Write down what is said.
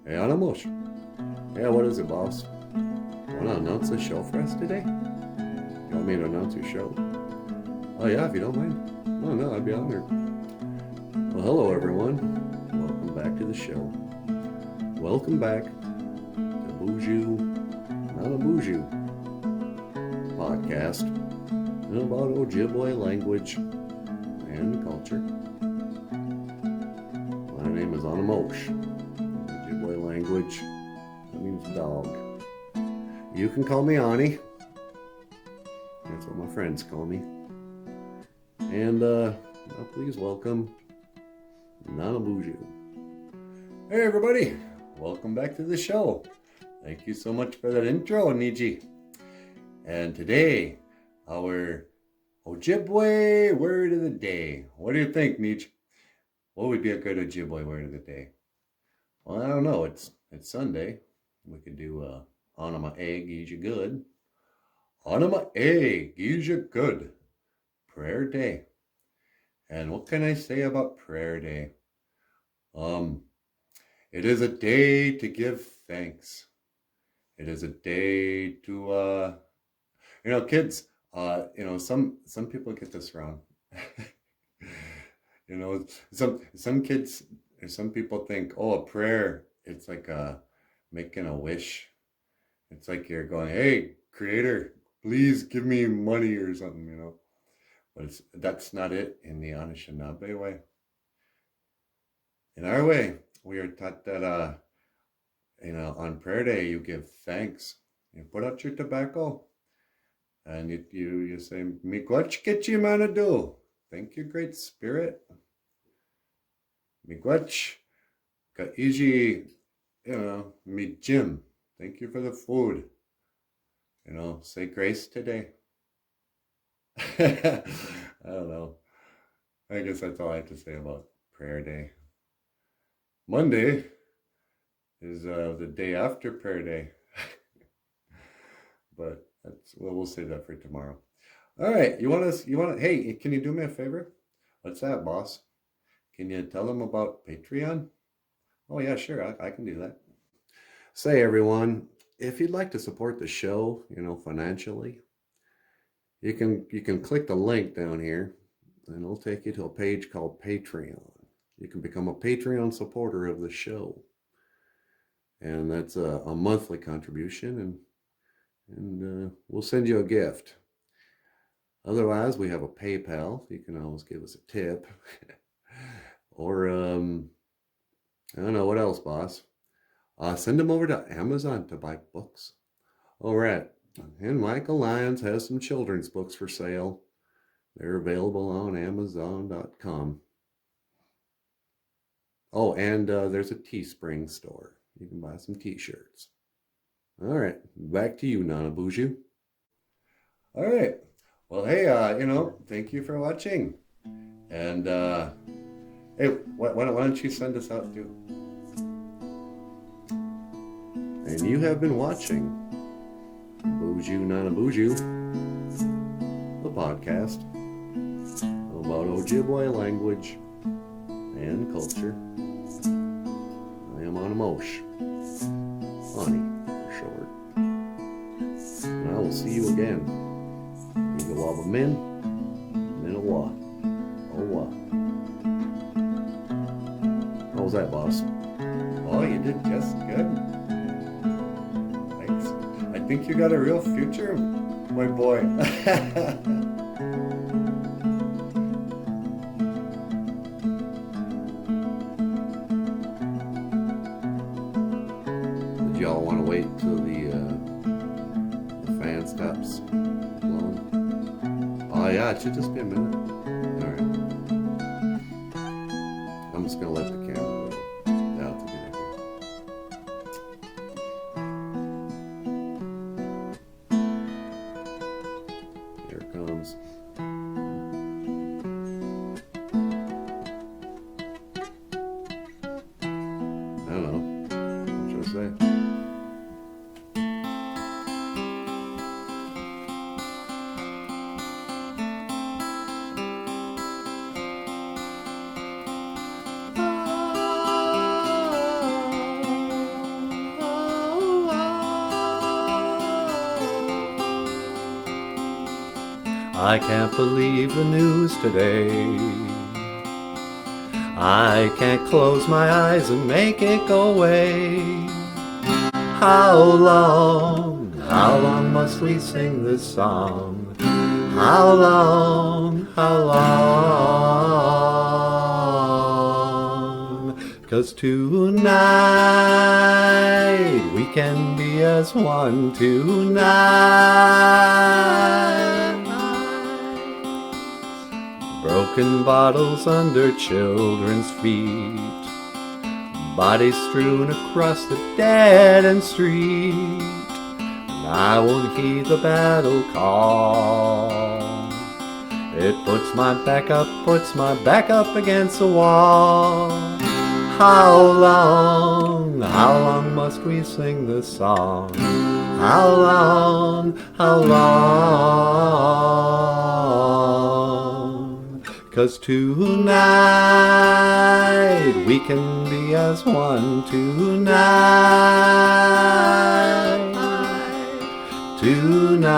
Hey, Anami'E. Yeah, what is it, boss? Want to announce the show for us today? You want me to announce your show? Oh, yeah, if you don't mind. Oh, no, I'd be honored. Well, hello, everyone. Welcome back to the show. Welcome back to BOOZHOO, not a BOOZHOO podcast about Ojibwe language and culture. My name is Anami'E. Ojibwe language, that means dog. You can call me Ani. That's what my friends call me. And now please welcome BOOZHOO. Hey everybody, welcome back to the show. Thank you so much for that intro, Niji. And today, our Ojibwe word of the day. What do you think, Niji? What would be a good Ojibwe word of the day? Well, I don't know. It's Sunday. We could do Anami'E, Giizhigad. Anami'E, Giizhigad. Prayer day. And what can I say about prayer day? It is a day to give thanks. It is a day to kids, some people get this wrong. Some kids or some people think, oh, a prayer, it's like making a wish. It's like you're going, hey, Creator, please give me money or something, But that's not it in the Anishinaabe way. In our way, we are taught that, on prayer day, you give thanks. You put out your tobacco and you say, Miigwech Manadu. Thank you, Great Spirit. Miigwech Giizhigad, mi Jim. Thank you for the food. Say grace today. I don't know. I guess that's all I have to say about prayer day. Monday is the day after prayer day. But we'll save that for tomorrow. All right, hey, can you do me a favor? What's that, boss? Can you tell them about Patreon? Oh yeah, sure, I can do that. Say everyone, if you'd like to support the show, financially, you can click the link down here and it'll take you to a page called Patreon. You can become a Patreon supporter of the show. And that's a monthly contribution, and we'll send you a gift. Otherwise, we have a PayPal. You can always give us a tip. Or, I don't know, what else, boss? Send them over to Amazon to buy books. All right. And Michael Lyons has some children's books for sale. They're available on Amazon.com. Oh, and there's a Teespring store. You can buy some t-shirts. All right, back to you, BOOZHOO. All right. Well, hey, thank you for watching. And, hey, why don't you send us out too? And you have been watching BOOZHOO, BOOZHOO, the podcast about Ojibwe language and culture. I am Anami'E. Ani for short. And I will see you again. Yigawawa min, minawa, owa. How was that, boss? Oh, you did just good. Thanks. I think you got a real future, my boy. Y'all want to wait till the fan stops blowing? Oh yeah, it should just be a minute. All right. I'm just gonna let the camera go. Now it's a good idea. Here it comes. I don't know. What should I say? I can't believe the news today. I can't close my eyes and make it go away. How long must we sing this song? How long? 'Cause tonight we can be as one tonight. Broken bottles under children's feet, bodies strewn across the dead-end street. And I won't heed the battle call. It puts my back up against the wall. How long must we sing this song? How long? 'Cause tonight we can be as one tonight. Tonight.